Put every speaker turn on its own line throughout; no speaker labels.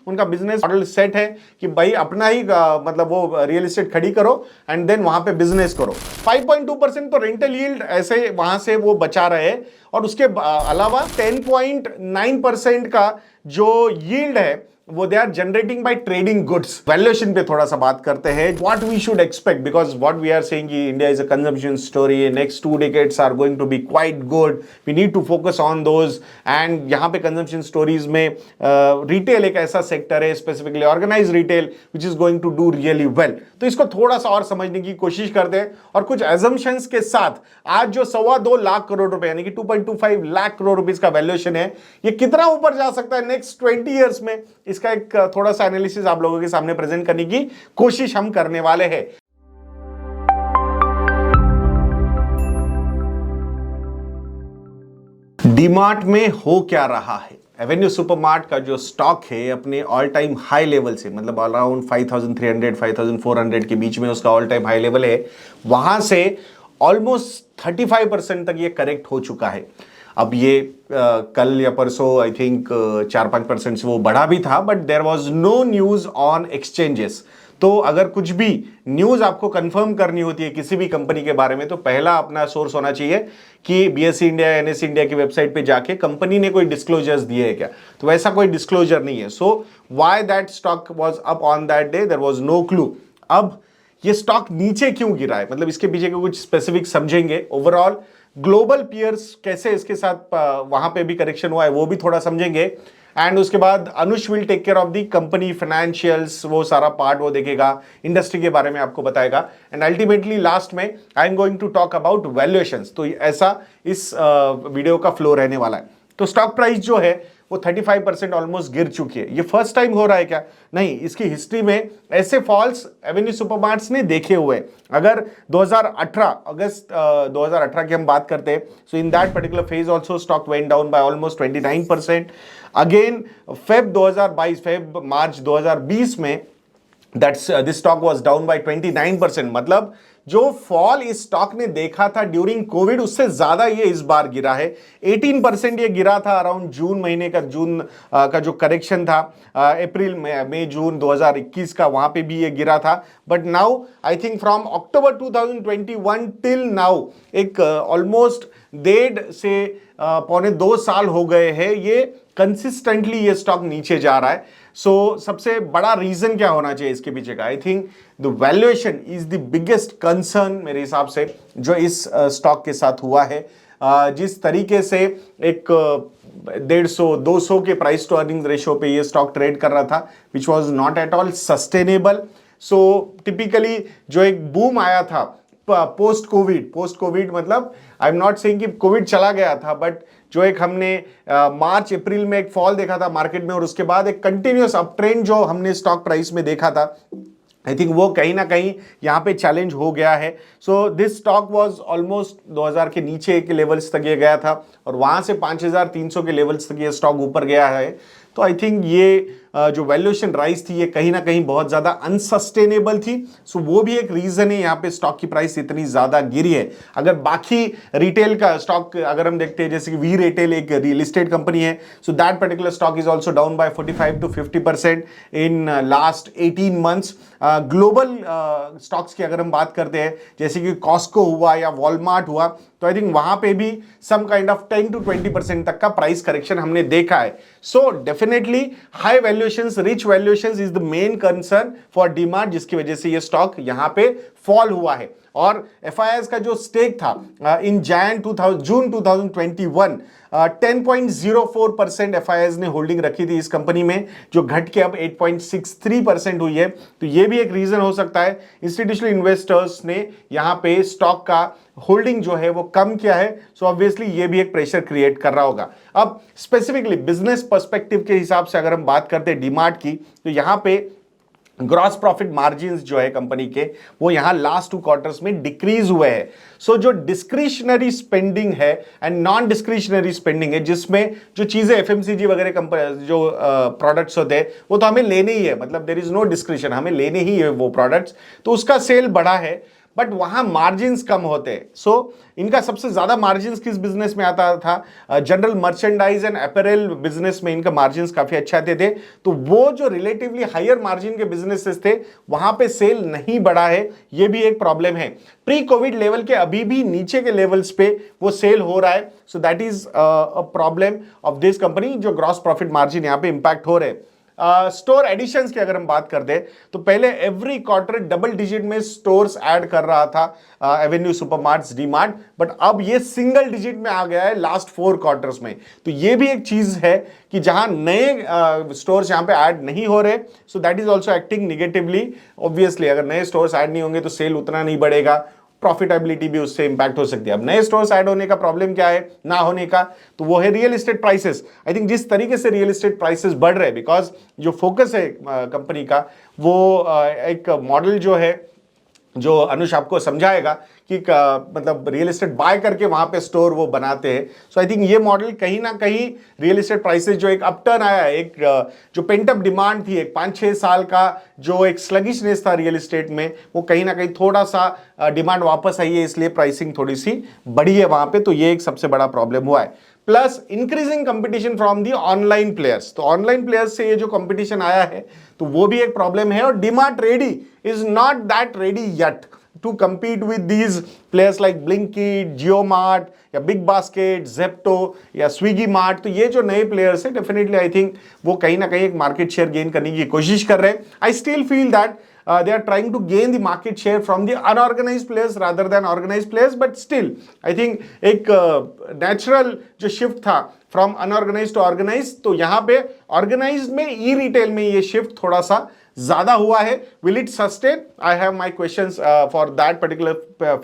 उनका business model set है कि भाई अपना ही मतलब वो रियल एस्टेट खड़ी करो एंड देन वहां पे बिजनेस करो। 5.2% तो रेंटल यील्ड ऐसे वहां से वो बचा रहे, और उसके अलावा 10.9% का जो यील्ड है वो they are generating by trading goods. Valuation पे थोड़ा सा बात करते हैं, what we should expect, because what we are saying कि India is a consumption story, next 2 decades are going to be quite good, we need to focus on those. And यहाँ पे consumption stories में retail एक ऐसा sector है, specifically organise retail, which is going to do really well. तो इसको थोड़ा सा और समझने की कोशिश करते हैं और कुछ एजम्पशंस के साथ आज जो 2.25 लाख करोड़ रुपए यानी कि 2.25 लाख करोड़ रुपीस का वैल्यूएशन है, ये कितना ऊपर जा सकता है नेक्स्ट 20 ईयर्स में, इसका एक थोड़ा सा एनालिसिस आप लोगों के सामने प्रेजेंट करने की कोशिश हम करने वाले हैं। डीमार्ट में हो क्या रहा है? एवेन्यू सुपरमार्ट का जो स्टॉक है अपने ऑल टाइम हाई लेवल से, मतलब अराउंड 5300 5400 के बीच में उसका ऑल टाइम हाई लेवल है, वहां से ऑलमोस्ट 35% तक ये करेक्ट हो चुका है। अब ये कल या परसों आई थिंक 4-5% से वो बढ़ा भी था, but there was no news on exchanges. तो अगर कुछ भी न्यूज आपको कंफर्म करनी होती है किसी भी कंपनी के बारे में, तो पहला अपना सोर्स होना चाहिए कि बीएसई इंडिया, एनएसई इंडिया की वेबसाइट पे जाके कंपनी ने कोई डिस्क्लोजर्स दिए है क्या, तो वैसा कोई डिस्क्लोजर नहीं है। So why that stock was up on that day, there was no clue. अब ये स्टॉक नीचे क्यों गिरा है, मतलब इसके पीछे के कुछ स्पेसिफिक समझेंगे। ओवरऑल ग्लोबल पीयर्स कैसे इसके साथ वहां पे भी करेक्शन हुआ है वो भी थोड़ा समझेंगे, एंड उसके बाद Anush will take care of the company financials, वो सारा पार्ट वो देखेगा, इंडस्ट्री के बारे में आपको बताएगा, एंड अल्टीमेटली लास्ट में I am going to talk about valuations. तो ऐसा इस वीडियो का फ्लो रहने वाला है। तो स्टॉक प्राइस जो है वो 35% ऑलमोस्ट गिर चुकी है। ये फर्स्ट टाइम हो रहा है क्या? नहीं, इसकी हिस्ट्री में ऐसे फॉल्स एवेन्यू सुपरमार्ट्स ने देखे हुए हैं। अगर 2018 अगस्त 2018 की हम बात करते हैं, so in that particular phase also stock went down by almost 29%। Again Feb March 2020 में this stock was down by 29%। मतलब जो फॉल इस स्टॉक ने देखा था ड्यूरिंग कोविड, उससे ज्यादा ये इस बार गिरा है। 18% ये गिरा था अराउंड जून महीने का, जून का जो करेक्शन था, अप्रैल मई जून 2021 का, वहां पे भी ये गिरा था। But now I think from October 2021 till now एक ऑलमोस्ट 1.5 से 1.25 साल हो गए हैं, ये कंसिस्टेंटली ये स्टॉक नीचे जा रहा है। सो सबसे बड़ा रीजन क्या होना चाहिए इसके पीछे का? I think the valuation is the biggest concern मेरे हिसाब से जो इस स्टॉक के साथ हुआ है। जिस तरीके से एक 150-200 के प्राइस टू अर्निंग रेशियो पे ये स्टॉक ट्रेड कर रहा था, which was not at all sustainable. So typically जो एक बूम आया था पोस्ट कोविड मतलब आई एम नॉट सेइंग कि कोविड चला गया था, बट जो एक हमने मार्च अप्रैल में एक फॉल देखा था मार्केट में, और उसके बाद एक कंटिन्यूअस अप ट्रेंड जो हमने स्टॉक प्राइस में देखा था, आई थिंक वो कहीं ना कहीं यहाँ पे चैलेंज हो गया है। So this stock was almost 2000 के नीचे के लेवल्स तक ये गया था, और वहां से 5300 के लेवल्स तक ये स्टॉक ऊपर गया है। तो आई थिंक ये जो वैल्यूएशन राइज थी ये कहीं ना कहीं बहुत ज्यादा अनसस्टेनेबल थी। सो वो भी एक रीजन है यहाँ पे स्टॉक की प्राइस इतनी ज्यादा गिरी है। अगर बाकी रिटेल का स्टॉक अगर हम देखते हैं, जैसे कि वी रिटेल एक रियल एस्टेट कंपनी है, so that particular stock is also down by 45 to 50% in last 18 months. Global stocks की अगर हम बात करते हैं, जैसे कि कॉस्को हुआ या वॉलमार्ट हुआ, तो आई थिंक वहां पे भी सम काइंड ऑफ 10 to 20% तक का प्राइस करेक्शन हमने देखा है। So definitely high valuations, rich valuations is the main concern for DMart, जिसकी वजह से ये स्टॉक यहां पे फॉल हुआ है। और एफआईआईज का जो स्टेक था इन जून 2021 10.04% एफआईआईज ने होल्डिंग रखी थी इस कंपनी में, जो घट के अब 8.63% हुई है। तो ये भी एक रीजन हो सकता है इंस्टीट्यूशनल इन्वेस्टर्स ने यहाँ पे स्टॉक का होल्डिंग जो है वो कम किया है। सो ऑब्वियसली ये भी एक प्रेशर क्रिएट कर रहा होगा। अब स्पेसिफिकली बिजनेस पर्सपेक्टिव के हिसाब से अगर हम बात करते हैं डीमार्ट की, तो यहाँ पे ग्रॉस प्रॉफिट मार्जिन्स जो है कंपनी के, वो यहां लास्ट 2 क्वार्टर्स में डिक्रीज हुए हैं। सो जो डिस्क्रिशनरी स्पेंडिंग है एंड नॉन डिस्क्रिशनरी स्पेंडिंग है, जिसमें जो चीजें एफएमसीजी वगैरह कंपनी जो प्रोडक्ट्स होते हैं वो तो हमें लेने ही है, मतलब देयर इज नो डिस्क्रिशन, हमें लेने ही है वो प्रोडक्ट्स, तो उसका सेल बढ़ा है। बट वहां मार्जिन्स कम होते हैं। सो इनका सबसे ज्यादा मार्जिन्स किस बिजनेस में आता था? जनरल मर्चेंडाइज एंड अपैरेल बिजनेस में इनका मार्जिन्स काफी अच्छे आते थे। तो वो जो रिलेटिवली हायर मार्जिन के बिजनेसेस थे वहां पे सेल नहीं बढ़ा है, ये भी एक प्रॉब्लम है। प्री कोविड लेवल के अभी भी नीचे के लेवल्स पे वो सेल हो रहा है। सो that is a problem of this company, जो ग्रॉस प्रॉफिट मार्जिन यहां पे इंपैक्ट हो रहे हैं। स्टोर एडिशंस की अगर हम बात कर दे तो पहले एवरी क्वार्टर डबल डिजिट में स्टोर्स ऐड कर रहा था एवेन्यू सुपरमार्ट्स, डीमार्ट, बट अब ये सिंगल डिजिट में आ गया है लास्ट 4 क्वार्टर्स में। तो ये भी एक चीज है कि जहां नए स्टोर्स यहां पे ऐड नहीं हो रहे, सो that is also acting negatively. Obviously अगर नए स्टोर्स ऐड नहीं होंगे तो सेल उतना नहीं बढ़ेगा, प्रॉफिटेबिलिटी भी उससे इंपैक्ट हो सकती है। अब नए स्टोर्स ऐड होने का प्रॉब्लम क्या है ना होने का, तो वो है real estate prices. I think जिस तरीके से रियल एस्टेट प्राइसेस बढ़ रहे हैं, बिकॉज जो फोकस है कंपनी का वो एक मॉडल जो है, जो अनुष आपको समझाएगा कि मतलब रियल एस्टेट बाय करके वहां पे स्टोर वो बनाते हैं। सो आई थिंक ये मॉडल कहीं ना कहीं रियल एस्टेट प्राइसेस जो एक अपटर्न आया है, एक जो पेंटअप डिमांड थी, एक 5-6 साल का जो एक स्लगिशनेस था रियल एस्टेट में, वो कहीं ना कहीं थोड़ा सा डिमांड वापस आई है, इसलिए प्राइसिंग थोड़ी सी बढ़ी है वहां पे। तो ये एक सबसे बड़ा प्रॉब्लम हुआ है। Plus increasing competition from the online players. तो ऑनलाइन प्लेयर्स से ये जो कंपटीशन आया है तो वो भी एक प्रॉब्लम है। और DMart ready is not that ready yet to compete with these players like Blinkit, JioMart या बिग बास्केट, जेप्टो या स्विगी मार्ट। तो ये जो नए प्लेयर्स है डेफिनेटली आई थिंक वो कहीं ना कहीं एक मार्केट शेयर गेन करने की कोशिश कर रहे हैं। I still feel that they are trying to gain the market share from the unorganized players rather than organized players, but still I think एक natural जो shift था from unorganized to organized, तो यहाँ पे organized में ई retail में ये shift थोड़ा सा ज्यादा हुआ है। Will it sustain? I have my questions for that particular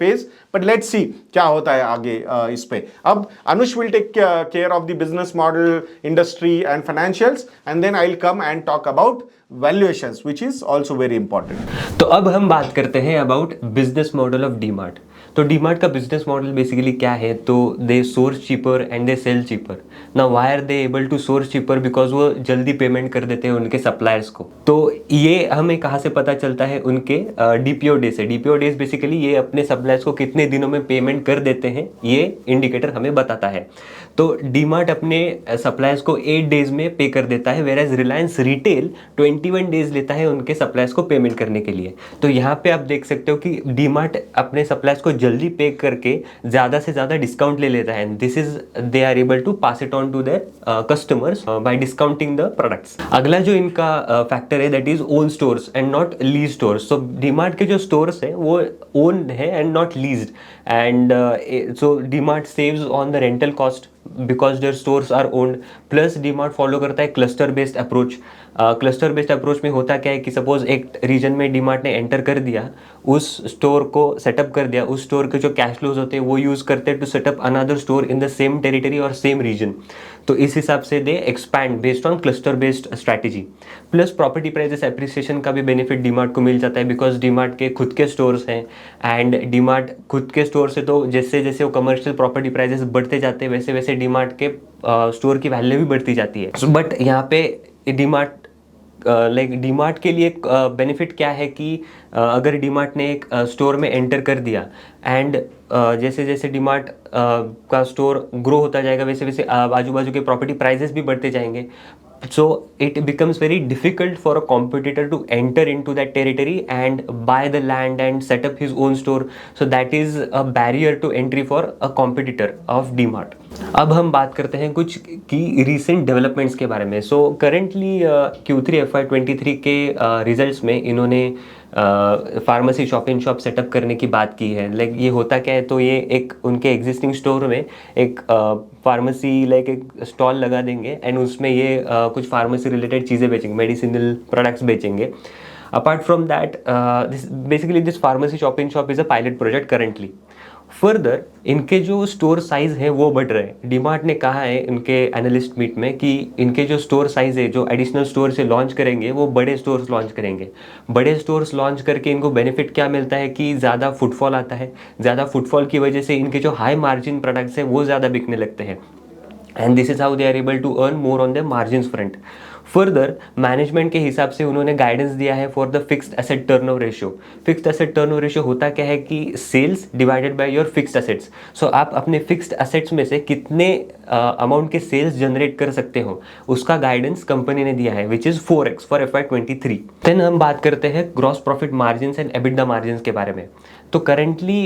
phase, but let's see क्या होता है आगे इस पे। अब Anush will take care of the business model, industry and financials, and then I'll come and talk about valuations, which is also very important.
तो अब हम बात करते हैं about business model of DMart. तो डीमार्ट का बिजनेस मॉडल बेसिकली क्या है? तो they source cheaper and they sell cheaper. ना why are they able to source cheaper? Because वो जल्दी पेमेंट कर देते हैं उनके सप्लायर्स को। तो ये हमें कहाँ से पता चलता है? उनके डीपीओ डे से। डीपीओ डेज बेसिकली ये अपने सप्लायर्स को कितने दिनों में पेमेंट कर देते हैं, ये इंडिकेटर हमें बताता है। तो डीमार्ट अपने सप्लायर्स को 8 डेज में पे कर देता है, वेराज रिलायंस रिटेल 21 डेज लेता है उनके सप्लायर्स को पेमेंट करने के लिए। तो यहाँ पे आप देख सकते हो कि डीमार्ट अपने सप्लायर्स को जल्दी पे करके ज़्यादा से ज़्यादा डिस्काउंट ले लेता है। This is they are able to pass it on to their customers by discounting the products. अगला जो इनका फैक्टर है that is own stores and not lease stores. So DMart के जो स्टोर्स है वो ओन है and not leased, and so DMart saves on the rental cost because their stores are owned. Plus DMart follow करता है cluster based approach. Cluster based approach में होता क्या है कि सपोज एक रीजन में डीमार्ट ने एंटर कर दिया, उस स्टोर को सेटअप कर दिया, उस स्टोर के जो कैश फ्लोज होते हैं वो यूज़ करते हैं to set up another store in the same territory और सेम रीजन। तो इस हिसाब से they expand based on cluster based strategy. Plus property prices appreciation का भी बेनिफिट डीमार्ट को मिल जाता है बिकॉज डीमार्ट के खुद के स्टोर्स हैं, एंड डीमार्ट खुद के स्टोर से तो जैसे जैसे वो कमर्शियल प्रॉपर्टी प्राइजेस बढ़ते जाते हैं वैसे वैसे डीमार्ट के स्टोर की वैल्यू भी बढ़ती जाती है। बट यहाँ पे डीमार्ट डीमार्ट के लिए बेनिफिट क्या है कि अगर डीमार्ट ने एक स्टोर में एंटर कर दिया एंड जैसे जैसे डीमार्ट का स्टोर ग्रो होता जाएगा वैसे वैसे आजू बाजू के प्रॉपर्टी प्राइजेस भी बढ़ते जाएंगे। So it becomes very difficult for a competitor to enter into that territory and buy the land and set up his own store. So that is a barrier to entry for a competitor of DMart. अब हम बात करते हैं कुछ की recent developments के बारे में। So currently Q3 FY23 के results में इन्होंने pharmacy shop in shop setup करने की बात की है। लाइक ये होता क्या है, तो ये एक उनके एग्जिस्टिंग स्टोर में एक फार्मेसी लाइक एक स्टॉल लगा देंगे एंड उसमें ये कुछ फार्मेसी रिलेटेड चीज़ें बेचेंगे, मेडिसिनल प्रोडक्ट्स बेचेंगे। Apart from that basically this pharmacy shop in shop is a pilot project currently. Further इनके जो स्टोर साइज़ है वो बढ़ रहे हैं। डीमार्ट ने कहा है इनके एनालिस्ट मीट में कि इनके जो स्टोर साइज़ है, जो एडिशनल स्टोर से लॉन्च करेंगे वो बड़े स्टोर्स लॉन्च करेंगे। बड़े स्टोर्स लॉन्च करके इनको बेनिफिट क्या मिलता है कि ज़्यादा फुटफॉल आता है। ज़्यादा फुटफॉल की वजह से इनके जो हाई मार्जिन प्रोडक्ट्स हैं वो ज़्यादा बिकने लगते हैं, and this is how they are able to earn more on the margins front. Further management के हिसाब से उन्होंने गाइडेंस दिया है for the fixed asset turnover ratio. Fixed asset turnover ratio होता क्या है कि sales divided by your fixed assets. So आप अपने फिक्स्ड एसेट्स में से कितने अमाउंट के सेल्स जनरेट कर सकते हो, उसका गाइडेंस कंपनी ने दिया है, which is 4x for FY23। Then हम बात करते हैं gross profit margin and EBITDA margin के बारे में। तो करेंटली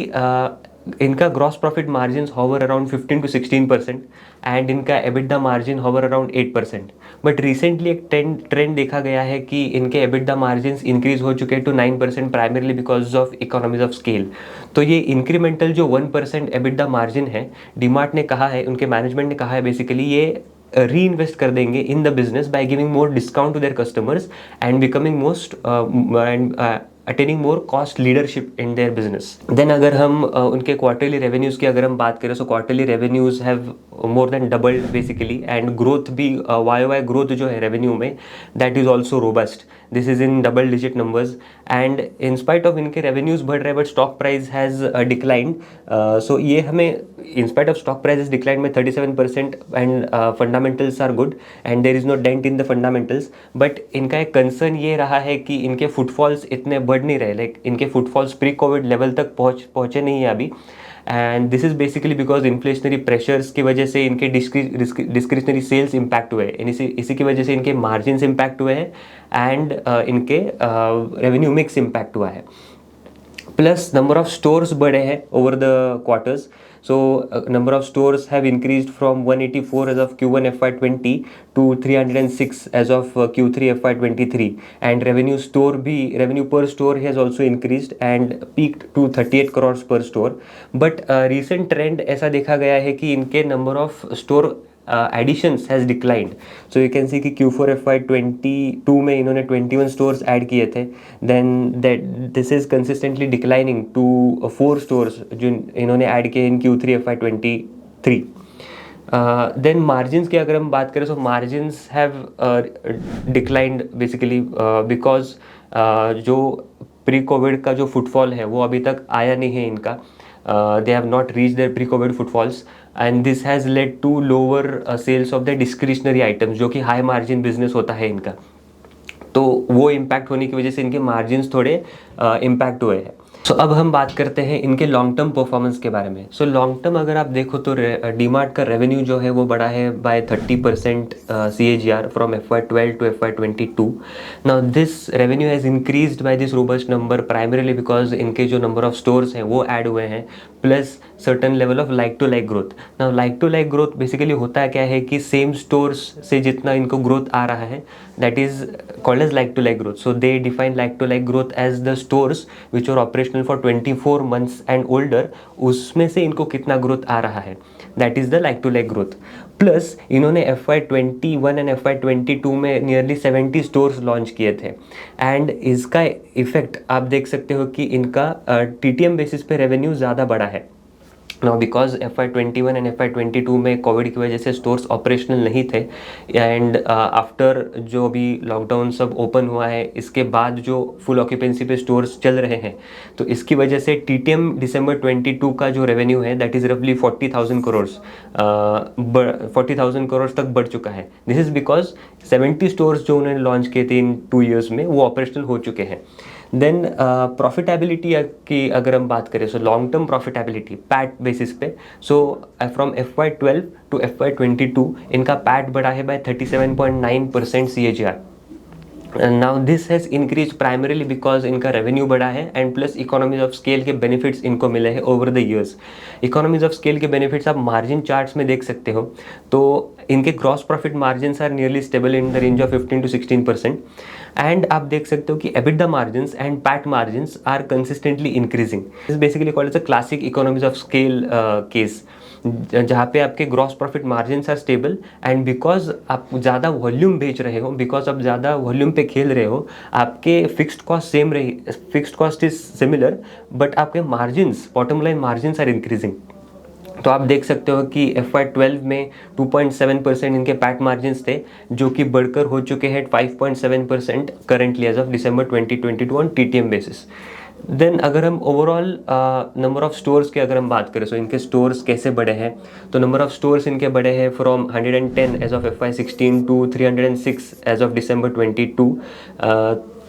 इनका gross profit margin hover around 15 to 16% and इनका EBITDA margin hover around 8%। But recently एक ट्रेंड देखा गया है कि इनके एबिटडा मार्जिन इंक्रीज हो चुके हैं to 9% primarily because of economies of scale. तो ये इंक्रीमेंटल जो 1% एबिटडा मार्जिन है, डीमार्ट ने कहा है, उनके मैनेजमेंट ने कहा है बेसिकली ये री इन्वेस्ट कर देंगे in the business by giving more discount to their customers and becoming most and attaining more cost leadership in their business. Then अगर हम उनके क्वार्टरली रेवेन्यूज़ की अगर हम बात करें, so quarterly revenues have more than doubled basically and growth भी Y growth जो है रेवेन्यू में, that is also robust. This is in double digit numbers and in spite of इनके रेवेन्यूज़ बढ़ रहे हैं but stock price has declined. So ये हमें in spite of stock price is declined में 37% and fundamentals are good and there is no dent in the fundamentals. But इनका एक concern ये रहा है कि इनके फुटफॉल्स इतने बढ़ नहीं रहे, लाइक इनके फुटफॉल्स प्री कोविड लेवल तक पहुँचे नहीं है अभी। And this is basically because inflationary pressures की वजह से इनके डिस्क्रिशनरी सेल्स इम्पैक्ट हुए हैं, इसी की वजह से इनके मार्जिन इम्पैक्ट हुए हैं एंड इनके रेवेन्यू मिक्स इम्पैक्ट हुआ है। प्लस नंबर ऑफ स्टोर्स बढ़े हैं over the quarters. So number of stores have increased from 184 as of Q1 FY20 to 306 as of Q3 FY23 and revenue per store has also increased and peaked to 38 crores per store. But recent trend ऐसा देखा गया है कि इनके number of store additions has declined. So you can see कि Q4 FY22 में इन्होंने 21 stores add किए थे, then this is consistently declining to 4 stores जो इन्होंने ऐड किए in Q3 FY23. Then margins की अगर हम बात करें, so margins have declined basically because जो प्री कोविड का जो फुटफॉल है वो अभी तक आया नहीं है इनका। They have not reached their pre-COVID footfalls and this has led to lower sales of the discretionary items जो कि high margin business होता है इनका। तो वो इम्पैक्ट होने की वजह से इनके मार्जिन्स थोड़े इम्पैक्ट हुए हैं। सो अब हम बात करते हैं इनके लॉन्ग टर्म परफॉर्मेंस के बारे में। सो लॉन्ग टर्म अगर आप देखो तो डीमार्ट का रेवेन्यू जो है वो बढ़ा है by 30% CAGR from FY12 to FY22। Now this revenue has increased by this robust number primarily because इनके जो नंबर ऑफ स्टोर्स हैं वो ऐड हुए हैं, plus certain level of like to like growth. Now like to like growth basically होता है क्या है कि सेम स्टोर्स से जितना इनको ग्रोथ आ रहा है that is called as like to like growth. So they define like to like growth as the stores which are operational for 24 months and older, उसमें से इनको कितना ग्रोथ आ रहा है, that is the like to like growth. Plus इन्होंने FY21 and FY22 में nearly 70 stores launch किए थे एंड इसका इफेक्ट आप देख सकते हो कि इनका TTM बेसिस पे रेवेन्यू ज़्यादा बढ़ा है। Now because FY21 and FY22 में कोविड की वजह से स्टोर्स ऑपरेशनल नहीं थे एंड आफ्टर जो अभी लॉकडाउन सब ओपन हुआ है इसके बाद जो फुल ऑक्यूपेंसी पे स्टोर्स चल रहे हैं, तो इसकी वजह से TTM दिसंबर 22 का जो रेवेन्यू है दैट इज़ रफली 40,000 करोड़ तक बढ़ चुका है। दिस इज़ बिकॉज 70 स्टोर्स जो उन्होंने लॉन्च किए थे इन 2 years में वो ऑपरेशनल हो चुके हैं। देन प्रॉफिटेबिलिटी की अगर हम बात करें, so long term profitability PAT basis पे, so from FY12 to FY22 इनका पैट बढ़ा है by 37.9% CAGR। Now this has increase primarily because इनका रेवेन्यू बढ़ा है and plus economies of scale के बेनिफिट्स इनको मिले हैं over the years. Economies of scale के बेनिफिट्स आप मार्जिन चार्ट्स में देख सकते हो, तो इनके gross profit margins are nearly stable in the range of 15 to 16% and आप देख सकते हो कि EBITDA margins and PAT margins are consistently increasing. This basically called as a classic economies of scale case, जहाँ पे आपके gross profit margins are stable and because आप ज़्यादा वॉल्यूम बेच रहे हो, बिकॉज आप ज़्यादा वॉल्यूम पे खेल रहे हो, आपके फिक्स्ड कॉस्ट सेम रही, fixed cost is similar but आपके margins, bottom line margins are increasing. तो आप देख सकते हो कि FY12 में 2.7% इनके पैट मार्जिन्स थे जो कि बढ़कर हो चुके हैं 5.7% currently as of December 2022 on TTM basis. Then अगर हम ओवरऑल नंबर ऑफ स्टोर्स की अगर हम बात करें, सो इनके स्टोर्स कैसे बढ़े हैं, तो नंबर ऑफ स्टोर्स इनके बढ़े हैं from 110 as of FY16 to 306 as of December 22।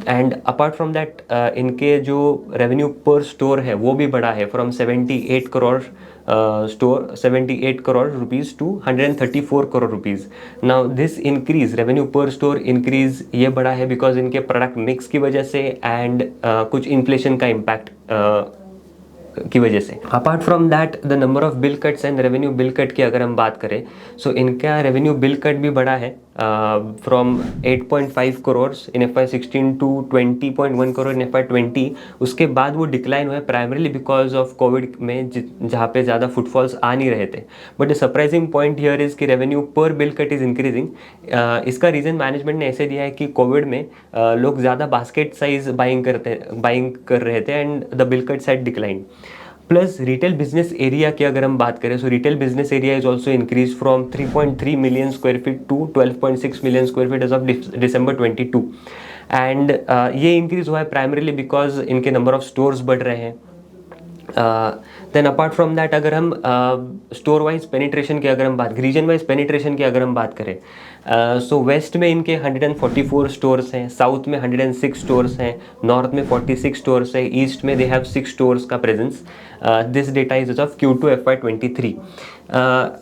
And apart from that इनके जो रेवेन्यू पर स्टोर है वो भी बढ़ा है from 78 crore store 78 crore rupees to 134 crore rupees. Now this increase revenue per store increase ये बढ़ा है बिकॉज इनके प्रोडक्ट मिक्स की वजह से एंड कुछ इन्फ्लेशन का इम्पैक्ट की वजह से। Apart from that the number of bill cuts and revenue bill cut की अगर हम बात करें, सो इनका रेवेन्यू बिल कट भी बढ़ा है from 8.5 crore in FY16 to 20.1 crore in FY20। उसके बाद वो डिक्लाइन हुआ है प्राइमरीली बिकॉज ऑफ कोविड में, जहाँ पे ज़्यादा फुटफॉल्स आ नहीं रहे थे। But the surprising point here is कि रेवेन्यू पर बिल कट इज़ इंक्रीजिंग। इसका रीज़न मैनेजमेंट ने ऐसे दिया है कि कोविड में लोग ज़्यादा बास्केट साइज बाइंग कर रहे थे and the bill cut side decline. Plus retail business area की अगर हम बात करें, so retail business area is also increase from 3.3 million square feet to 12.6 million square feet as of December 22। एंड ये इंक्रीज हुआ है प्राइमरीली बिकॉज इनके नंबर ऑफ स्टोर्स बढ़ रहे हैं। देन अपार्ट फ्रॉम दैट अगर हम स्टोर वाइज पेनिट्रेशन की अगर हम बात, रीजन वाइज पेनिट्रेशन की अगर हम बात करें, सो वेस्ट में इनके 144 स्टोर्स हैं, साउथ में 106 स्टोर्स हैं, नॉर्थ में 46 स्टोर्स हैं, ईस्ट में दे हैव 6 स्टोर्स का presence. This data is of Q2 FY23।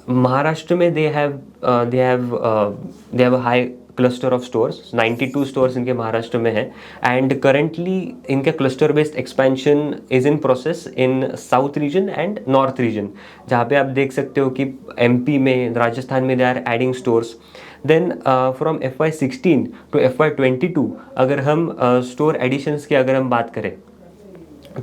Maharashtra में they have high cluster of stores, 92 stores इनके महाराष्ट्र में है एंड करेंटली इनके cluster based expansion is in process in south region and north region, जहाँ पे आप देख सकते हो कि MP में, राजस्थान में they are adding stores. Then from FY16 to FY22 अगर हम स्टोर एडिशंस की अगर हम बात करें,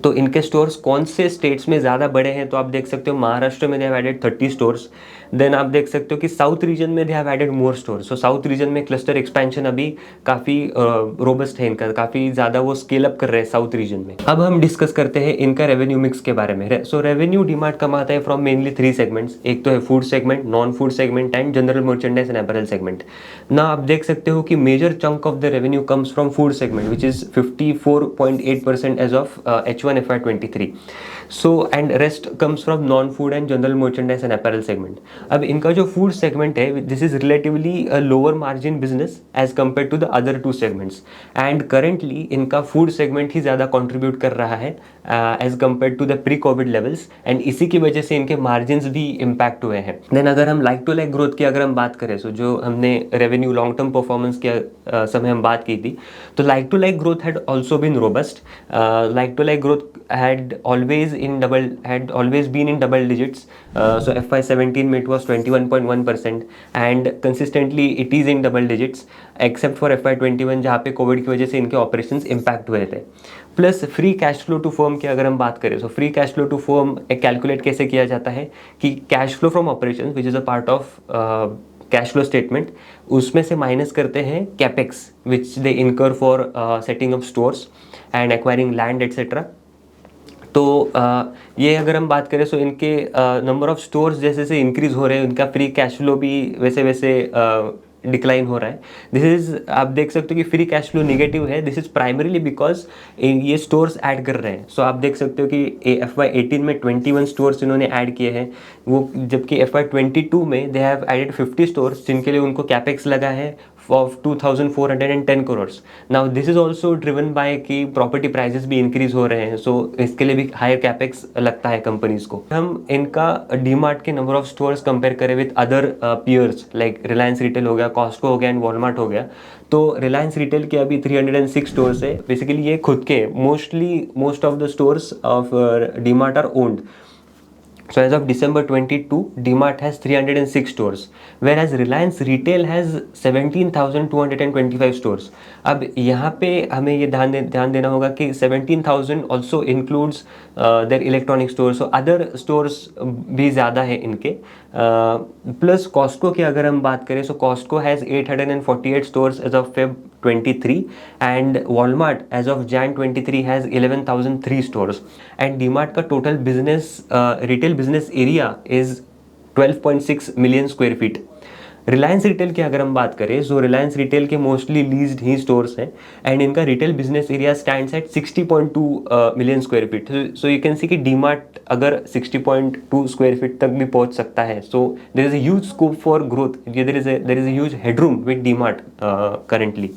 तो इनके स्टोर्स कौन से स्टेट्स में ज़्यादा बड़े हैं, तो आप देख सकते हो महाराष्ट्र में they have added 30 stores. Then आप देख सकते हो कि साउथ रीजन में they have added more stores. So south region में क्लस्टर एक्सपेंशन अभी काफ़ी रोबस्ट है इनका, काफ़ी ज़्यादा वो स्केल अप कर रहे हैं साउथ रीजन में। अब हम डिस्कस करते हैं इनका रेवेन्यू मिक्स के बारे में। सो रेवेन्यू डीमार्ट कमाता है फ्रॉम मेनली 3 सेगमेंट्स, एक तो है food segment, non food segment and general merchandise and apparel segment. ना आप देख सकते हो कि major chunk of the revenue comes from food segment which is 54.8% as of H1 FY23। So and rest comes from non food and general merchandise and apparel segment. अब इनका जो food segment है, this is relatively a lower margin business as compared to the other 2 segments and currently इनका food segment ही ज़्यादा contribute कर रहा है as compared to the pre covid levels and इसी की वजह से इनके मार्जिन भी इम्पैक्ट हुए हैं। देन अगर हम लाइक टू लाइक ग्रोथ की अगर हम बात करें, सो जो हमने रेवेन्यू लॉन्ग टर्म परफॉर्मेंस के समय हम बात की थी, तो like to like growth had also been robust. Like to like growth had always been in double digits. So FY17 में it was 21.1% and consistently it is in double digits except for FY21 जहाँ पे Covid की वजह से इनके operations impact हुए थे। Plus free cash flow to firm की अगर हम बात करें, so free cash flow to firm calculate कैसे किया जाता है कि cash flow from operation which is a part of cash flow statement, उसमें से माइनस करते हैं capex which they incur for setting up stores and acquiring land etcetera. तो ये अगर हम बात करें, सो इनके नंबर ऑफ स्टोर्स जैसे जैसे इंक्रीज हो रहे हैं, उनका फ्री कैश फ्लो भी वैसे वैसे डिक्लाइन हो रहा है। दिस इज, आप देख सकते हो कि फ्री कैश फ्लो निगेटिव है। दिस इज प्राइमरीली बिकॉज ये स्टोर्स ऐड कर रहे हैं। सो आप देख सकते हो कि FY18 में 21 स्टोर्स इन्होंने ऐड किए हैं, वो जबकि FY22 में दे हैव एडेड 50 स्टोर्स जिनके लिए उनको कैपेक्स लगा है of 2,410 crores. Now this is also driven by कि प्रॉपर्टी प्राइजेस भी इंक्रीज हो रहे हैं, सो इसके लिए भी हायर कैपेक्स लगता है कंपनीज को। हम इनका डीमार्ट के नंबर ऑफ स्टोर्स कंपेयर करें with other peers like Reliance Retail हो गया, कॉस्टको हो गया एंड वॉलमार्ट हो गया, तो रिलायंस रिटेल के अभी 306 स्टोर्स है। बेसिकली ये खुद के most of the stores of DMart are owned. So as of December 22, DMart has 306 stores, whereas Reliance Retail has 17,225 stores. अब यहाँ पे हमें ये ध्यान देना होगा कि 17,000 also includes their electronic stores, so other stores भी ज़्यादा है इनके। प्लस कॉस्टको की अगर हम बात करें, सो Costco has 848 stores as of Feb 23 and Walmart as of Jan 23 has 11,003 stores and DMart का total business retail business area is 12.6 million square feet. Reliance retail की अगर हम बात करें, सो रिलायंस रिटेल के मोस्टली लीज्ड ही स्टोर्स हैं एंड इनका retail business area stands eight 60.2 million square feet. So you can see कि डीमार्ट अगर 60.2 स्क्वायर फीट तक भी पहुंच सकता है, so there is a huge scope for growth, there is a huge headroom with DMart currently.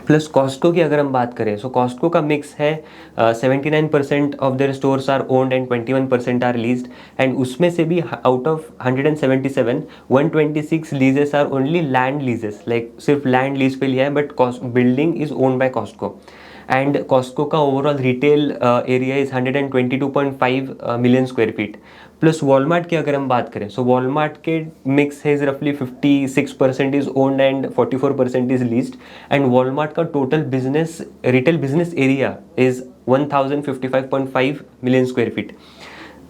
Plus Costco की अगर हम बात करें, सो कॉस्टको का मिक्स है 79% of their stores are owned and 21% are leased. And उसमें से भी out of 177, 126 leases are only land leases, like सिर्फ लैंड लीज पे लिया है, but building is owned by Costco. And Costco का overall retail area is 122.5 million square feet. Plus Walmart की अगर हम बात करें, सो वॉलमार्ट के मिक्स है रफली 56% is owned and 44% is leased. And Walmart का total business retail business area is 1055.5 million square feet.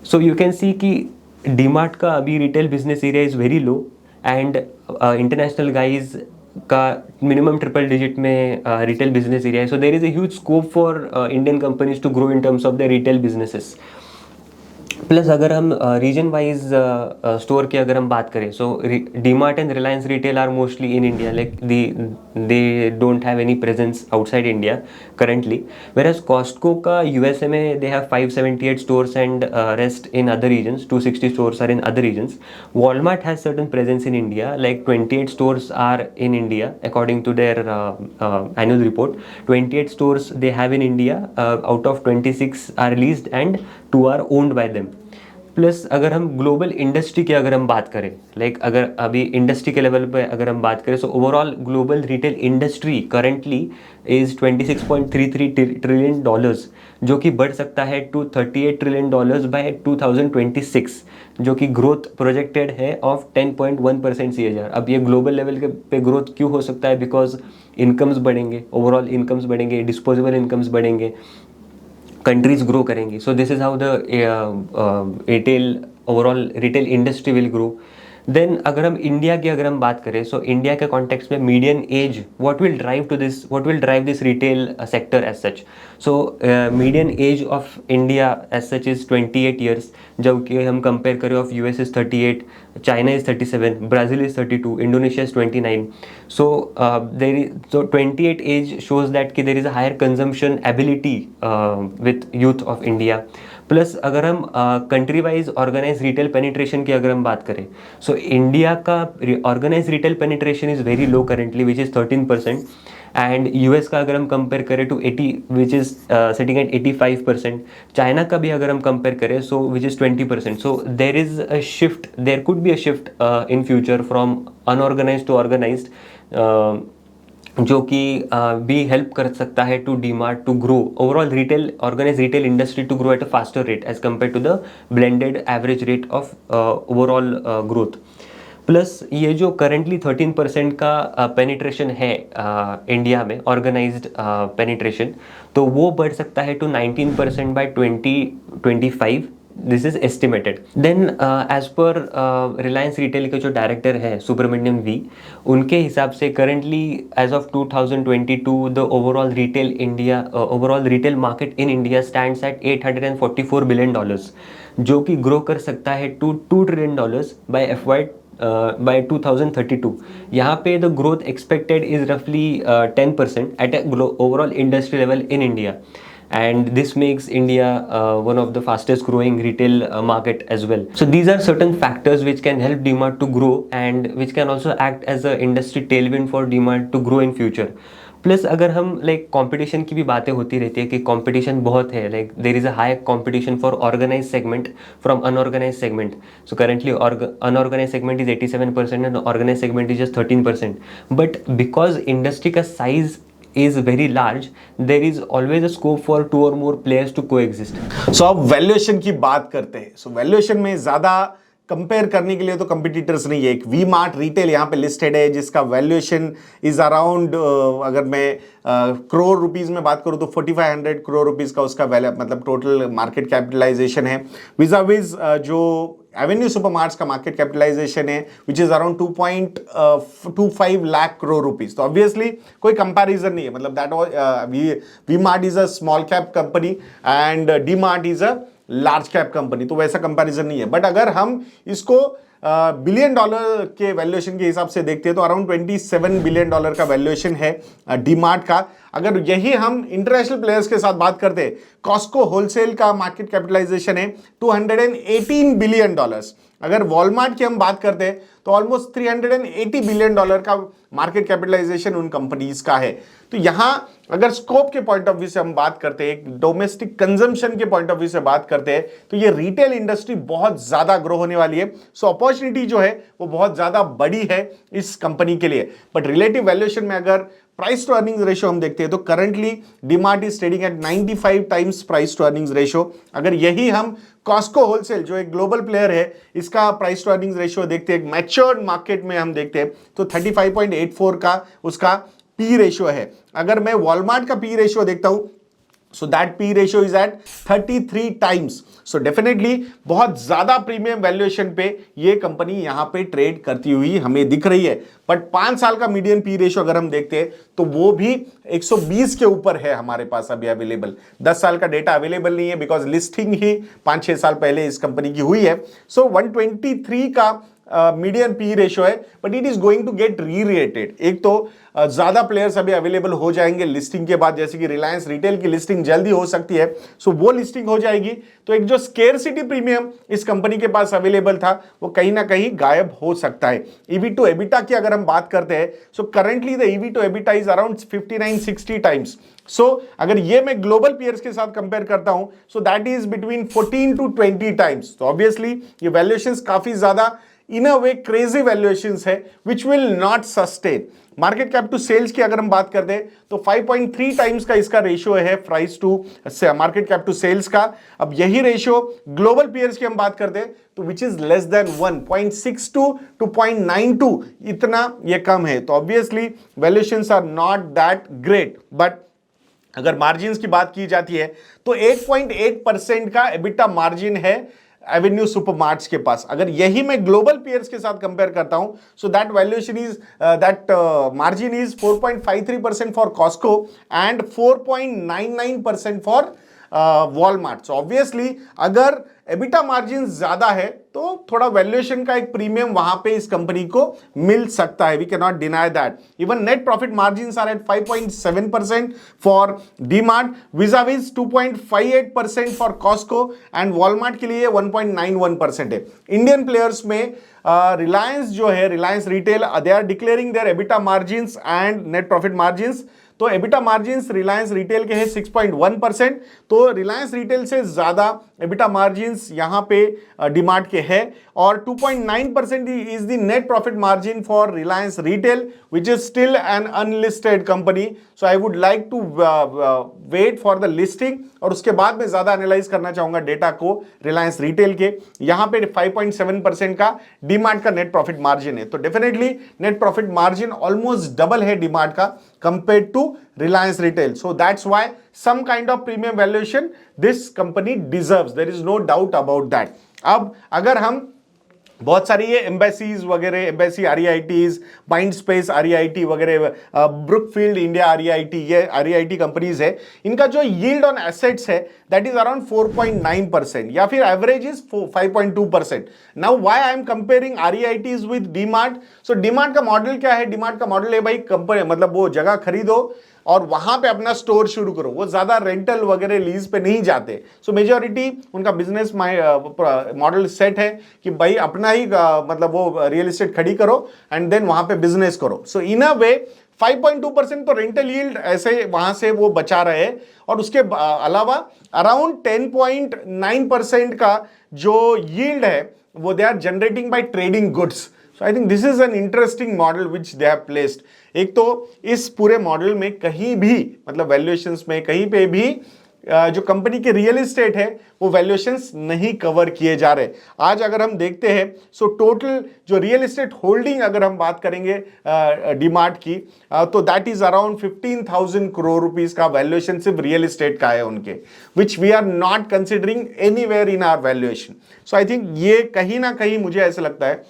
So you can see कि डीमार्ट का अभी retail business area is very low and international guys का minimum triple digit में retail business area है. So there is a huge scope for Indian companies to grow in terms of the retail businesses. Plus अगर हम region wise store की अगर हम बात करें, so DMart and Reliance retail are mostly in India, like they don't have any presence outside India currently. Whereas Costco का USA में they have 578 stores and rest in other regions, 260 stores are in other regions. Walmart has certain presence in India, like 28 stores are in India according to their annual report. 28 stores they have in India, out of 26 are leased and 2 are owned by them. Plus अगर हम global industry की अगर हम बात करें, like अगर अभी industry के लेवल पे अगर हम बात करें, so overall global retail industry currently is $26.33 trillion, जो कि बढ़ सकता है टू $38 ट्रिलियन बाय 2026, जो कि ग्रोथ प्रोजेक्टेड है ऑफ 10.1% CAGR. अब ये ग्लोबल लेवल के पे ग्रोथ क्यों हो सकता है? बिकॉज इनकम्स बढ़ेंगे, ओवरऑल इनकम्स बढ़ेंगे, डिस्पोजेबल इनकम्स बढ़ेंगे, कंट्रीज ग्रो करेंगी. So this is how the retail overall retail industry will grow. Then अगर हम इंडिया की अगर हम बात करें, सो इंडिया के कॉन्टेक्स्ट में median age what will drive this retail sector as such. So median age of India as such is 28 years, जबकि हम कंपेयर करें of US is 38, China is 37, Brazil is 32, Indonesia is 29. So there is, so 28 age shows that कि there is a higher consumption ability with youth of India. Plus अगर हम country wise organise retail penetration की अगर हम बात करें, सो India का organise retail penetration is very low currently, which is 13%. And US का अगर हम कंपेयर करें to 80, which is sitting at 85%. China का भी अगर हम कंपेयर करें, so which is 20%. So there is a shift, there could be a shift in future from unorganise to organised, जो कि भी हेल्प कर सकता है to DMart to grow overall retail organise retail industry to grow at a faster rate as compared to the blended average rate of overall growth. Plus ये जो currently 13% का penetration है इंडिया में ऑर्गेनाइज्ड पेनिट्रेशन, तो वो बढ़ सकता है to 19% by 2025. This is estimated. Then as per Reliance Retail के जो डायरेक्टर हैं सुब्रमण्यम वी, उनके हिसाब से currently as of 2022 the overall retail market in India stands at $844 billion, जो कि ग्रो कर सकता है टू $2 ट्रिलियन by 2032. यहाँ पे the growth expected is roughly 10% at a overall industry level in India, and this makes India one of the fastest growing retail market as well. So these are certain factors which can help DMart to grow and which can also act as a industry tailwind for DMart to grow in future. Plus अगर हम like competition की भी बातें होती रहती है कि competition बहुत है, like there is a high competition for organise segment from unorganise segment. So currently unorganise segment is 87% and organise segment is just 13%. But because industry का size is very large, there is always a scope for 2 or more players to coexist.
So अब valuation की बात करते हैं. So valuation में ज्यादा compare करने के लिए तो कंपिटिटर्स नहीं है. एक वी मार्ट रिटेल यहाँ पे लिस्टेड है जिसका वैल्यूएशन इज अराउंड, अगर मैं करोड़ रुपीस में बात करूँ तो 4500 करोड़ रुपीस का उसका वैल्यू, मतलब टोटल मार्केट कैपिटलाइजेशन है. विज़ाविज़ जो एवेन्यू सुपरमार्ट्स का मार्केट कैपिटलाइजेशन है which is around 2.25 lakh crore rupees. तो ऑब्वियसली कोई कंपैरिजन नहीं है, मतलब that V Mart is a small cap company and DMart is a large cap company, तो वैसा कंपैरिजन नहीं है। बट अगर हम इसको बिलियन डॉलर के वैल्यूएशन के हिसाब से देखते हैं तो अराउंड 27 बिलियन डॉलर का वैल्यूएशन है डीमार्ट का। अगर यही हम इंटरनेशनल प्लेयर्स के साथ बात करते हैं, कॉस्को होलसेल का मार्केट कैपिटलाइजेशन है 218 बिलियन डॉलर्स। अगर वॉलमार्ट की हम बात करते हैं तो ऑलमोस्ट 380 बिलियन डॉलर का मार्केट कैपिटलाइजेशन उन कंपनीज का है। तो यहां अगर स्कोप के पॉइंट ऑफ व्यू से हम बात करते हैं, डोमेस्टिक कंजम्पशन के पॉइंट ऑफ व्यू से बात करते हैं, तो ये रिटेल इंडस्ट्री बहुत ज्यादा ग्रो होने वाली है। सो अपॉर्चुनिटी जो है वो बहुत ज्यादा बड़ी है इस कंपनी के लिए। बट रिलेटिव वैल्यूएशन में अगर प्राइस टू अर्निंग्स रेशियो हम देखते हैं तो currently DMart is trading at 95 times price to earnings ratio. अगर यही हम कॉस्को होलसेल जो एक ग्लोबल प्लेयर है इसका प्राइस टू अर्निंग्स रेशियो देखते हैं, मैच्योर्ड मार्केट में हम देखते हैं तो 35.84 का उसका पी रेशियो है। अगर मैं वॉलमार्ट का पी रेशियो देखता हूं so that P ratio is at 33 times. So definitely बहुत ज्यादा प्रीमियम वैल्यूएशन पे ये कंपनी यहां पे ट्रेड करती हुई हमें दिख रही है। बट 5 साल का मीडियन पी रेशियो अगर हम देखते हैं तो वो भी 120 के ऊपर है हमारे पास अभी अवेलेबल। 10 साल का डेटा अवेलेबल नहीं है बिकॉज लिस्टिंग ही 5-6 साल पहले इस कंपनी की हुई है। सो 123 का मीडियन पी रेशियो है, but it is going to get rerated. एक तो ज्यादा प्लेयर्स अभी अवेलेबल हो जाएंगे लिस्टिंग के बाद, जैसे कि रिलायंस रिटेल की लिस्टिंग जल्दी हो सकती है, सो वो लिस्टिंग हो जाएगी तो एक जो स्केर्सिटी प्रीमियम इस कंपनी के पास अवेलेबल था वो कहीं ना कहीं गायब हो सकता है। ईवी टू एबिटा की अगर हम बात करते हैं so currently the EV to EBITDA is around 59-60 times. So अगर ये मैं ग्लोबल पीयर्स के साथ कंपेयर करता हूं so that is between 14 to 20 times. तो ऑब्वियसली ये वैल्यूएशंस काफी ज्यादा in a way crazy valuations है which will not sustain. Market cap to sales की अगर हम बात करते हैं तो 5.3 टाइम्स का इसका रेशियो है price to market cap to sales का। अब यही रेशियो ग्लोबल पीयर्स की हम बात करते हैं तो which is less than 1.62 to 0.92, इतना ये कम है। तो obviously valuations are not that great. But अगर मार्जिन की बात की जाती है तो 8.8% का एबिटा मार्जिन है एवेन्यू सुपरमार्ट्स के पास। अगर यही मैं ग्लोबल पीयर्स के साथ कंपेयर करता हूं so that valuation is that margin is 4.53% for Costco and 4.99% for Walmart. So obviously अगर एबिटा मार्जिन ज्यादा है तो थोड़ा वैल्यूएशन का एक प्रीमियम वहां पे इस कंपनी को मिल सकता है, we can not deny that. Even net profit margins are at 5.7% for DMart vis a vis 2.58% for Costco and Walmart के लिए 1.91% है। इंडियन प्लेयर्स में रिलायंस जो है, Reliance Retail, they are declaring their EBITDA margins and net profit margins. तो एबिटा मार्जिन्स रिलायंस रिटेल के हैं 6.1%, तो रिलायंस रिटेल से ज्यादा एबिटा मार्जिन्स यहां पे डीमार्ट के है और 2.9% is the net profit margin for Reliance Retail which is still an unlisted company. So I would like to wait for the listing और उसके बाद में ज्यादा एनालाइज करना चाहूंगा डेटा को रिलायंस रिटेल के। यहां पे 5.7% का डीमार्ट का नेट प्रॉफिट मार्जिन है, तो definitely net profit margin almost double है डीमार्ट का compared to Reliance Retail. So that's why some kind of premium valuation this company deserves. There is no doubt about that. अब अगर हम बहुत सारी ये एम्बेसीज वगैरह, एम्बेसी REITs, माइंडस्पेस REIT वगैरह, ब्रुकफील्ड इंडिया REIT, ये REIT कंपनीज है, इनका जो यील्ड ऑन एसेट्स है दैट इज अराउंड 4.9% या फिर average is 5.2%। Now why I am comparing REITs with DMart? So DMart का मॉडल क्या है? डीमार्ट का मॉडल है भाई कंपनी, मतलब वो जगह खरीदो और वहां पे अपना स्टोर शुरू करो, वो ज्यादा रेंटल वगैरह लीज पे नहीं जाते। सो मेजॉरिटी उनका बिजनेस मॉडल सेट है कि भाई अपना ही मतलब वो रियल एस्टेट खड़ी करो एंड देन वहां पे बिजनेस करो। सो इन अ वे 5.2% तो रेंटल यील्ड ऐसे वहां से वो बचा रहे हैं और उसके अलावा अराउंड 10.9% का जो यील्ड है वो they are generating by trading goods. So I think this is an interesting model which they have placed. एक तो इस पूरे मॉडल में कहीं भी मतलब वैल्यूएशंस में कहीं पे भी जो कंपनी के रियल एस्टेट है वो वैल्यूएशंस नहीं कवर किए जा रहे। आज अगर हम देखते हैं सो टोटल जो रियल एस्टेट होल्डिंग अगर हम बात करेंगे डीमार्ट की तो that is around 15,000 crore rupees का वैल्यूएशन सिर्फ रियल एस्टेट का है उनके, which we are not considering anywhere in our valuation. So I think ये कहीं ना कहीं मुझे ऐसा लगता है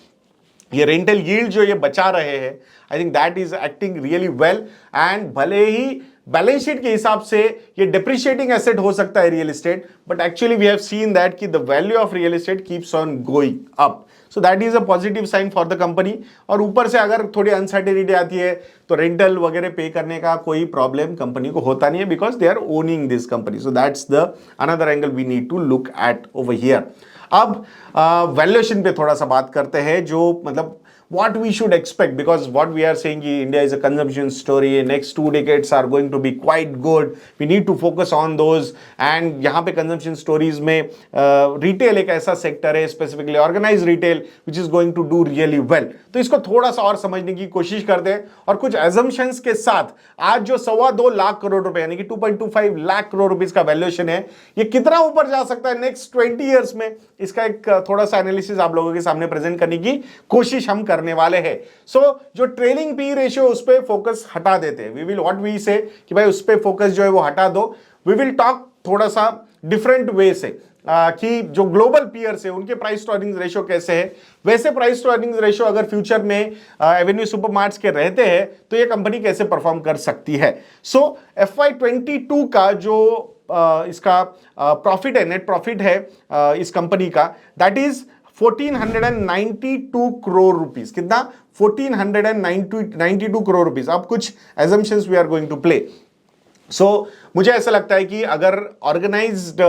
ये रेंटल यील्ड जो ये बचा रहे हैं, I think that is acting really well. And भले ही बैलेंस शीट के हिसाब से ये डिप्रिशिएटिंग एसेट हो सकता है real estate, but actually we have seen that कि the value of real estate keeps on going up, so that is a positive sign for the company. और ऊपर से अगर थोड़ी अनसर्टेनिटी आती है तो रेंटल वगैरह पे करने का कोई प्रॉब्लम कंपनी को होता नहीं है, because they are owning this company. So that's the another angle we need to look at over here. अब वैल्यूएशन पे थोड़ा सा बात करते हैं, जो मतलब what we should expect, because what we are saying India is a consumption story, next 2 decades are going to be quite good, we need to focus on those। and यहाँ पे consumption stories में retail एक ऐसा sector है, specifically organized retail, which is going to do really well। तो इसको थोड़ा सा और समझने की कोशिश करते हैं और कुछ assumptions के साथ आज जो 2.25 लाख करोड़ रुपए यानी कि 2.25 लाख करोड़ रुपीस का वैल्यूएशन है, ये कितना ऊपर जा सकता है नेक्स्ट 20 ईयर्स में, इसका एक थोड़ा सा एनालिसिस आप लोगों के सामने प्रेजेंट करने की कोशिश हम करने वाले हैं। सो जो ट्रेलिंग पी रेशियो उस पे फोकस हटा देते हैं, वी विल व्हाट वी से कि भाई उस पे फोकस जो है वो हटा दो। वी विल टॉक थोड़ा सा डिफरेंट वे से कि जो ग्लोबल पीयर्स है उनके प्राइस टू अर्निंग्स रेशियो कैसे है, वैसे प्राइस टू अर्निंग्स रेशियो अगर फ्यूचर में एवेन्यू सुपरमार्ट्स के रहते हैं तो ये कंपनी कैसे परफॉर्म कर सकती है। सो FY22 का जो इसका प्रॉफिट है, नेट प्रॉफिट है इस कंपनी का, दैट इज 1492 करोड़ रुपीस। कितना? 1492 करोड़ रुपीस। अब कुछ assumptions we are going to play. So मुझे ऐसा लगता है कि अगर ऑर्गेनाइज्ड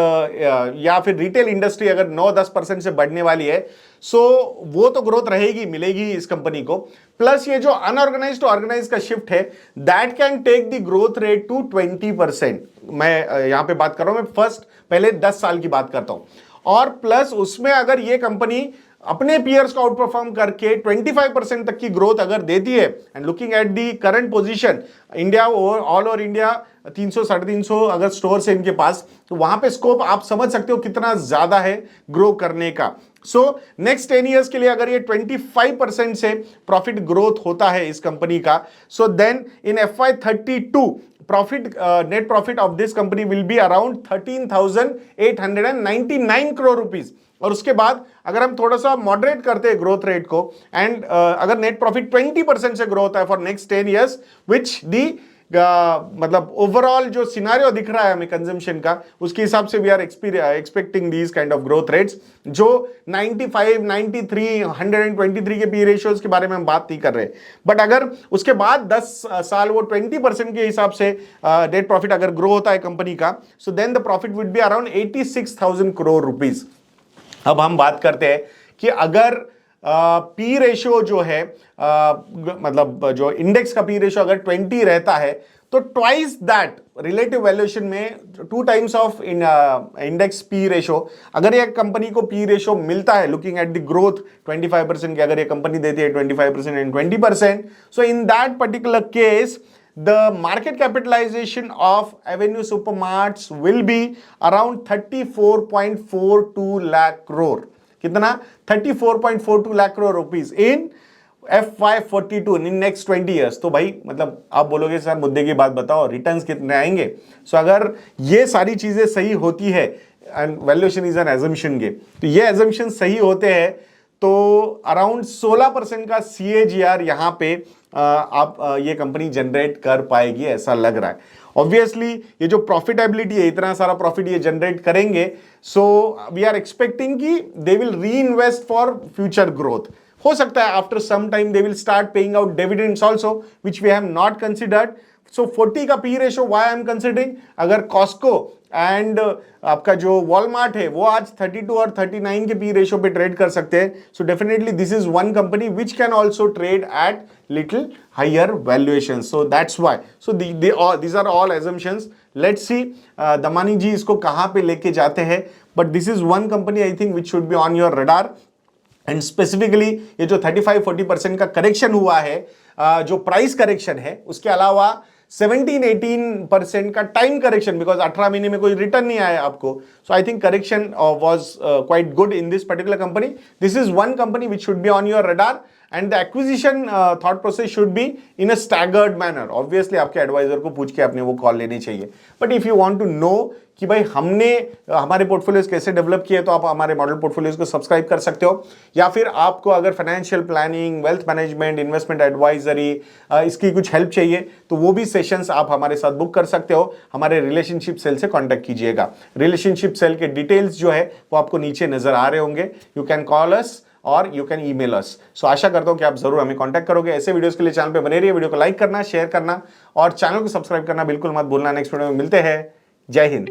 या फिर रिटेल इंडस्ट्री अगर 9-10% से बढ़ने वाली है, सो वो तो ग्रोथ रहेगी, मिलेगी इस कंपनी को। प्लस ये जो अनऑर्गेनाइज्ड टू ऑर्गेनाइज का शिफ्ट है, that can take the growth rate to 20%। मैं यहां पे बात कर रहा हूं, मैं पहले 10 साल की बात करता हूं। और प्लस उसमें अगर ये कंपनी अपने पीयर्स को आउट परफॉर्म करके 25% तक की ग्रोथ अगर देती है, and looking at the current position, India all over India 300-350 अगर स्टोर्स है इनके पास, तो वहां पे स्कोप आप समझ सकते हो कितना ज्यादा है ग्रो करने का। सो नेक्स्ट 10 ईयर्स के लिए अगर ये 25% से प्रॉफिट ग्रोथ होता है इस कंपनी का, so then in FY32 profit net profit of this company will be around 13,899 crore rupees. और उसके बाद अगर हम थोड़ा सा मॉडरेट करते हैं ग्रोथ रेट को, एंड अगर नेट प्रॉफिट 20% से ग्रो होता है फॉर नेक्स्ट 10 ईयर्स, विच दी मतलब ओवरऑल जो सिनारियो दिख रहा है हमें कंजम्पशन का, उसके हिसाब से we are expecting these kind of growth rates, जो 95, 93, 123 के पी रेशियोज के बारे में हम बात नहीं कर रहे। बट अगर उसके बाद 10 साल वो 20% के हिसाब से नेट प्रॉफिट अगर ग्रो होता है कंपनी का, so then the profit would be around 86,000 crore rupees. अब हम बात करते हैं कि अगर पी रेशियो जो है मतलब जो इंडेक्स का पी रेशियो अगर 20 रहता है, तो ट्वाइस दैट रिलेटिव वैल्यूएशन में 2 times of index P ratio अगर एक कंपनी को पी रेशियो मिलता है, लुकिंग एट द ग्रोथ 25% की अगर ये कंपनी देती है 25% and 20%, so in that particular case the market capitalization of Avenue Supermarts will be around 34.42 lakh crore। कितना? 34.42 lakh crore rupees in FY42 in next 20 years। तो भाई मतलब आप बोलोगे सर मुद्दे की बात बताओ, रिटर्न्स कितने आएंगे? सो अगर ये सारी चीजें सही होती है, and valuation is an assumption game, तो ये एजम्पशन सही होते हैं तो अराउंड 16% का CAGR यहाँ पे आप ये कंपनी जनरेट कर पाएगी, ऐसा लग रहा है। ऑब्वियसली ये जो प्रॉफिटेबिलिटी है, इतना सारा प्रॉफिट ये जनरेट करेंगे, सो वी आर एक्सपेक्टिंग कि they will reinvest for future growth. हो सकता है after some time they will start paying out dividends also, which we have not considered. So 40 का P ratio why I am considering, अगर Costco and आपका जो Walmart है वो आज 32 और 39 के पी रेशियो पे ट्रेड कर सकते हैं, so definitely this is one company which can also trade at little higher valuation. So that's why, so these are all assumptions. Let's see Damani ji इसको कहां पे लेके जाते हैं, but this is one company I think which should be on your radar. And specifically ये जो 35-40% का correction हुआ है, जो प्राइस करेक्शन है, उसके अलावा 17-18% का टाइम करेक्शन, बिकॉज 18 महीने में कोई रिटर्न नहीं आया आपको. So I think correction was quite good in this particular company. This is one company which should be on your radar, and the acquisition thought process should be in a staggered manner. Obviously आपके advisor को पूछ के आपने वो call लेनी चाहिए. But if you want to know कि भाई हमने हमारे पोर्टफोलियोज कैसे डेवलप किए, तो आप हमारे मॉडल पोर्टफोलियोज को सब्सक्राइब कर सकते हो. या फिर आपको अगर financial planning, wealth management, investment advisory, इसकी कुछ हेल्प चाहिए, तो वो भी सेशंस आप हमारे साथ बुक कर सकते हो. हमारे रिलेशनशिप सेल से कॉन्टैक्ट कीजिएगा. रिलेशनशिप सेल के डिटेल्स जो है वो आपको नीचे नजर आ रहे होंगे. यू कैन कॉल अस और यू कैन ईमेल अस. सो आशा करता हूं कि आप जरूर हमें कांटेक्ट करोगे. ऐसे वीडियोस के लिए चैनल पे बने रहिए. वीडियो को लाइक करना, शेयर करना और चैनल को सब्सक्राइब करना बिल्कुल मत भूलना. नेक्स्ट वीडियो में मिलते हैं. जय हिंद.